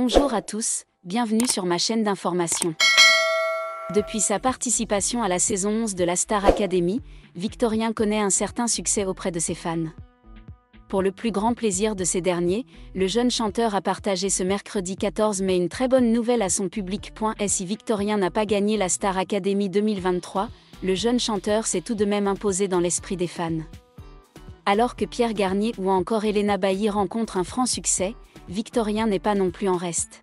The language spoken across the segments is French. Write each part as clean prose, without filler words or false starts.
Bonjour à tous, bienvenue sur ma chaîne d'information. Depuis sa participation à la saison 11 de la Star Academy, Victorien connaît un certain succès auprès de ses fans. Pour le plus grand plaisir de ces derniers, le jeune chanteur a partagé ce mercredi 14 mai une très bonne nouvelle à son public. Si Victorien n'a pas gagné la Star Academy 2023, le jeune chanteur s'est tout de même imposé dans l'esprit des fans. Alors que Pierre Garnier ou encore Elena Bailly rencontrent un franc succès, Victorien n'est pas non plus en reste.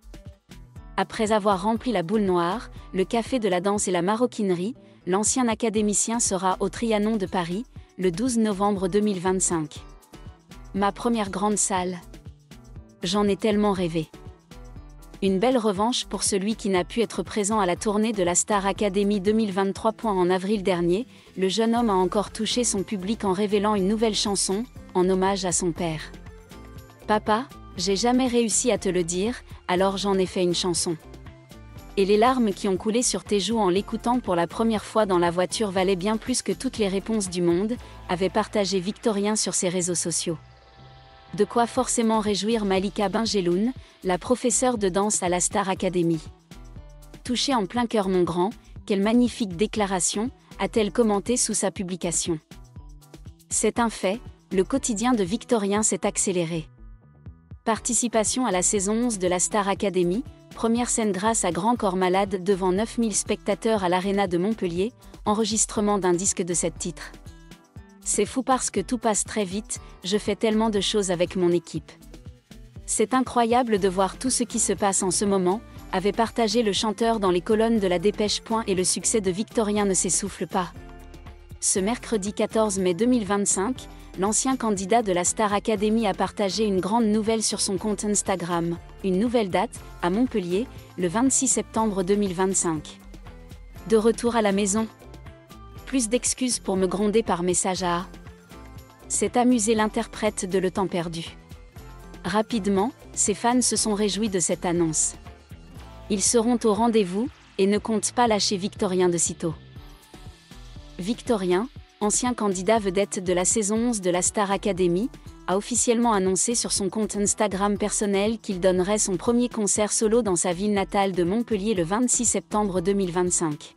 Après avoir rempli la Boule Noire, le Café de la Danse et la Maroquinerie, l'ancien académicien sera au Trianon de Paris, le 12 novembre 2025. Ma première grande salle. J'en ai tellement rêvé. Une belle revanche pour celui qui n'a pu être présent à la tournée de la Star Academy 2023. En avril dernier, le jeune homme a encore touché son public en révélant une nouvelle chanson, en hommage à son père. Papa, j'ai jamais réussi à te le dire, alors j'en ai fait une chanson. Et les larmes qui ont coulé sur tes joues en l'écoutant pour la première fois dans la voiture valaient bien plus que toutes les réponses du monde, avait partagé Victorien sur ses réseaux sociaux. De quoi forcément réjouir Malika Benjeloun, la professeure de danse à la Star Academy. Touché en plein cœur mon grand, quelle magnifique déclaration, a-t-elle commenté sous sa publication. C'est un fait, le quotidien de Victorien s'est accéléré. Participation à la saison 11 de la Star Academy, première scène grâce à Grand Corps Malade devant 9000 spectateurs à l'Arena de Montpellier, enregistrement d'un disque de 7 titres. C'est fou parce que tout passe très vite, je fais tellement de choses avec mon équipe. C'est incroyable de voir tout ce qui se passe en ce moment, avait partagé le chanteur dans les colonnes de La Dépêche. Et le succès de Victorien ne s'essouffle pas. Ce mercredi 14 mai 2025, l'ancien candidat de la Star Academy a partagé une grande nouvelle sur son compte Instagram, une nouvelle date, à Montpellier, le 26 septembre 2025. De retour à la maison. Plus d'excuses pour me gronder par message à s'est amusé l'interprète de Le Temps Perdu. Rapidement, ses fans se sont réjouis de cette annonce. Ils seront au rendez-vous, et ne comptent pas lâcher Victorien de sitôt. Victorien, ancien candidat vedette de la saison 11 de la Star Academy, a officiellement annoncé sur son compte Instagram personnel qu'il donnerait son premier concert solo dans sa ville natale de Montpellier le 26 septembre 2025.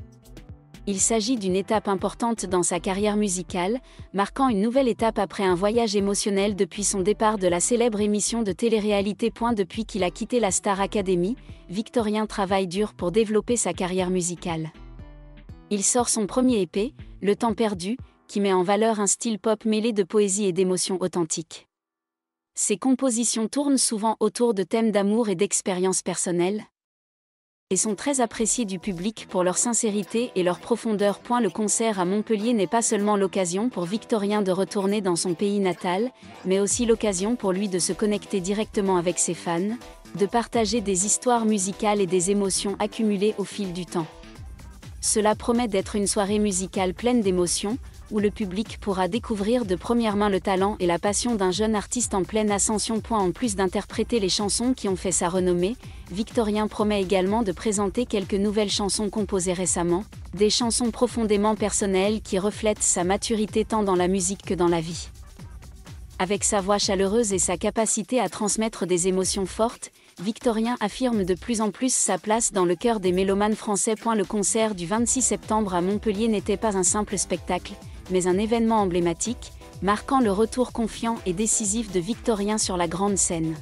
Il s'agit d'une étape importante dans sa carrière musicale, marquant une nouvelle étape après un voyage émotionnel depuis son départ de la célèbre émission de télé-réalité. Depuis qu'il a quitté la Star Academy, Victorien travaille dur pour développer sa carrière musicale. Il sort son premier EP, Le Temps Perdu, qui met en valeur un style pop mêlé de poésie et d'émotions authentiques. Ses compositions tournent souvent autour de thèmes d'amour et d'expériences personnelles, et sont très appréciés du public pour leur sincérité et leur profondeur. Le concert à Montpellier n'est pas seulement l'occasion pour Victorien de retourner dans son pays natal, mais aussi l'occasion pour lui de se connecter directement avec ses fans, de partager des histoires musicales et des émotions accumulées au fil du temps. Cela promet d'être une soirée musicale pleine d'émotions, où le public pourra découvrir de première main le talent et la passion d'un jeune artiste en pleine ascension. En plus d'interpréter les chansons qui ont fait sa renommée, Victorien promet également de présenter quelques nouvelles chansons composées récemment, des chansons profondément personnelles qui reflètent sa maturité tant dans la musique que dans la vie. Avec sa voix chaleureuse et sa capacité à transmettre des émotions fortes, Victorien affirme de plus en plus sa place dans le cœur des mélomanes français. Le concert du 26 septembre à Montpellier n'était pas un simple spectacle, mais un événement emblématique, marquant le retour confiant et décisif de Victorien sur la grande scène.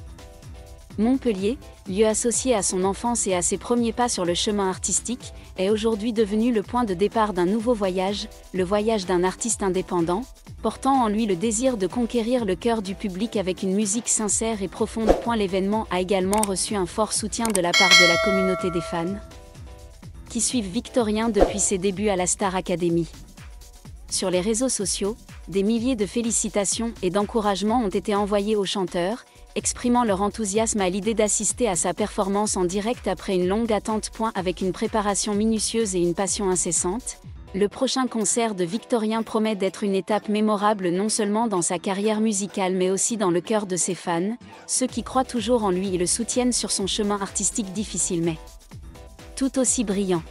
Montpellier, lieu associé à son enfance et à ses premiers pas sur le chemin artistique, est aujourd'hui devenu le point de départ d'un nouveau voyage, le voyage d'un artiste indépendant, portant en lui le désir de conquérir le cœur du public avec une musique sincère et profonde. L'événement a également reçu un fort soutien de la part de la communauté des fans, qui suivent Victorien depuis ses débuts à la Star Academy. Sur les réseaux sociaux, des milliers de félicitations et d'encouragements ont été envoyés au chanteur, exprimant leur enthousiasme à l'idée d'assister à sa performance en direct après une longue attente. Avec une préparation minutieuse et une passion incessante, le prochain concert de Victorien promet d'être une étape mémorable non seulement dans sa carrière musicale mais aussi dans le cœur de ses fans, ceux qui croient toujours en lui et le soutiennent sur son chemin artistique difficile mais tout aussi brillant.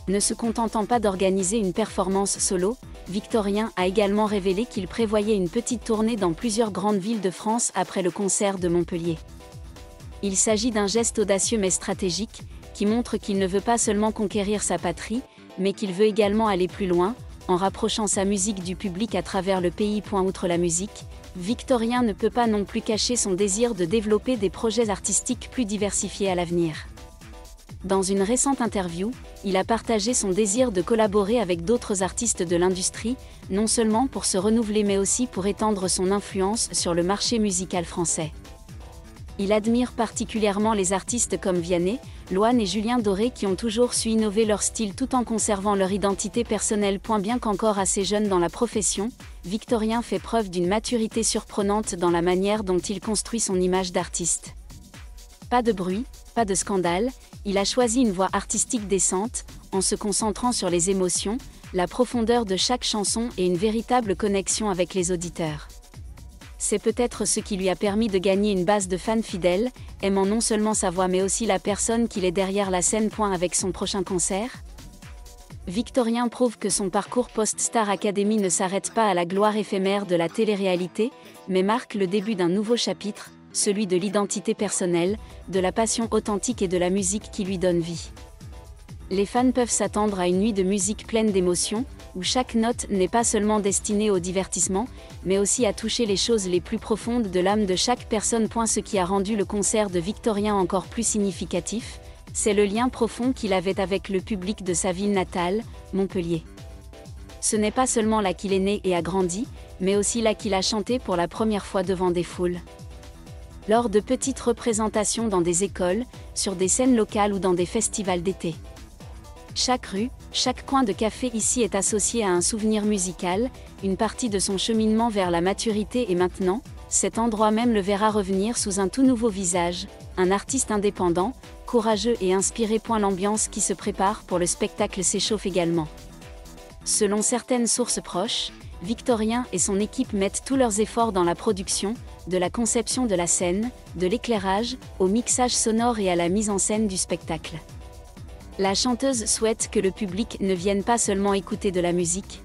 Ne se contentant pas d'organiser une performance solo, Victorien a également révélé qu'il prévoyait une petite tournée dans plusieurs grandes villes de France après le concert de Montpellier. Il s'agit d'un geste audacieux mais stratégique, qui montre qu'il ne veut pas seulement conquérir sa patrie, mais qu'il veut également aller plus loin, en rapprochant sa musique du public à travers le pays. Outre la musique, Victorien ne peut pas non plus cacher son désir de développer des projets artistiques plus diversifiés à l'avenir. Dans une récente interview, il a partagé son désir de collaborer avec d'autres artistes de l'industrie, non seulement pour se renouveler mais aussi pour étendre son influence sur le marché musical français. Il admire particulièrement les artistes comme Vianney, Loane et Julien Doré qui ont toujours su innover leur style tout en conservant leur identité personnelle. Bien qu'encore assez jeune dans la profession, Victorien fait preuve d'une maturité surprenante dans la manière dont il construit son image d'artiste. Pas de bruit, pas de scandale, il a choisi une voix artistique décente, en se concentrant sur les émotions, la profondeur de chaque chanson et une véritable connexion avec les auditeurs. C'est peut-être ce qui lui a permis de gagner une base de fans fidèles, aimant non seulement sa voix mais aussi la personne qu'il est derrière la scène. Avec son prochain concert, Victorien prouve que son parcours post-Star Academy ne s'arrête pas à la gloire éphémère de la télé-réalité, mais marque le début d'un nouveau chapitre, celui de l'identité personnelle, de la passion authentique et de la musique qui lui donne vie. Les fans peuvent s'attendre à une nuit de musique pleine d'émotions, où chaque note n'est pas seulement destinée au divertissement, mais aussi à toucher les choses les plus profondes de l'âme de chaque personne. Ce qui a rendu le concert de Victorien encore plus significatif, c'est le lien profond qu'il avait avec le public de sa ville natale, Montpellier. Ce n'est pas seulement là qu'il est né et a grandi, mais aussi là qu'il a chanté pour la première fois devant des foules. Lors de petites représentations dans des écoles, sur des scènes locales ou dans des festivals d'été. Chaque rue, chaque coin de café ici est associé à un souvenir musical, une partie de son cheminement vers la maturité et maintenant, cet endroit même le verra revenir sous un tout nouveau visage, un artiste indépendant, courageux et inspiré. L'ambiance qui se prépare pour le spectacle s'échauffe également. Selon certaines sources proches, Victorien et son équipe mettent tous leurs efforts dans la production, de la conception de la scène, de l'éclairage, au mixage sonore et à la mise en scène du spectacle. La chanteuse souhaite que le public ne vienne pas seulement écouter de la musique,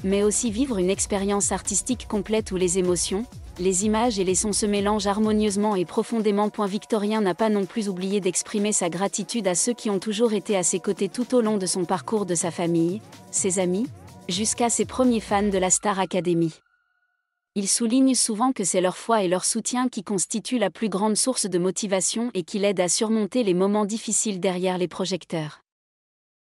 mais aussi vivre une expérience artistique complète où les émotions, les images et les sons se mélangent harmonieusement et profondément. Victorien n'a pas non plus oublié d'exprimer sa gratitude à ceux qui ont toujours été à ses côtés tout au long de son parcours, de sa famille, ses amis, jusqu'à ses premiers fans de la Star Academy. Il souligne souvent que c'est leur foi et leur soutien qui constituent la plus grande source de motivation et qui l'aident à surmonter les moments difficiles derrière les projecteurs.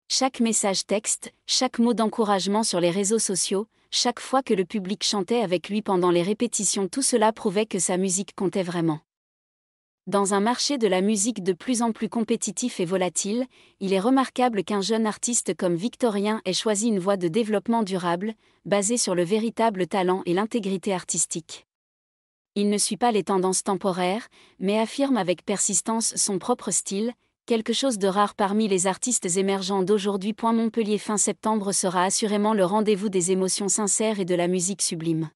Chaque message texte, chaque mot d'encouragement sur les réseaux sociaux, chaque fois que le public chantait avec lui pendant les répétitions, tout cela prouvait que sa musique comptait vraiment. Dans un marché de la musique de plus en plus compétitif et volatile, il est remarquable qu'un jeune artiste comme Victorien ait choisi une voie de développement durable, basée sur le véritable talent et l'intégrité artistique. Il ne suit pas les tendances temporaires, mais affirme avec persistance son propre style, quelque chose de rare parmi les artistes émergents d'aujourd'hui. Montpellier fin septembre sera assurément le rendez-vous des émotions sincères et de la musique sublime.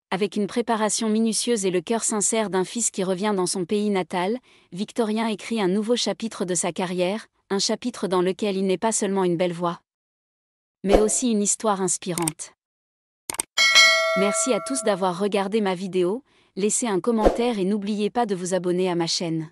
Avec une préparation minutieuse et le cœur sincère d'un fils qui revient dans son pays natal, Victorien écrit un nouveau chapitre de sa carrière, un chapitre dans lequel il n'est pas seulement une belle voix, mais aussi une histoire inspirante. Merci à tous d'avoir regardé ma vidéo, laissez un commentaire et n'oubliez pas de vous abonner à ma chaîne.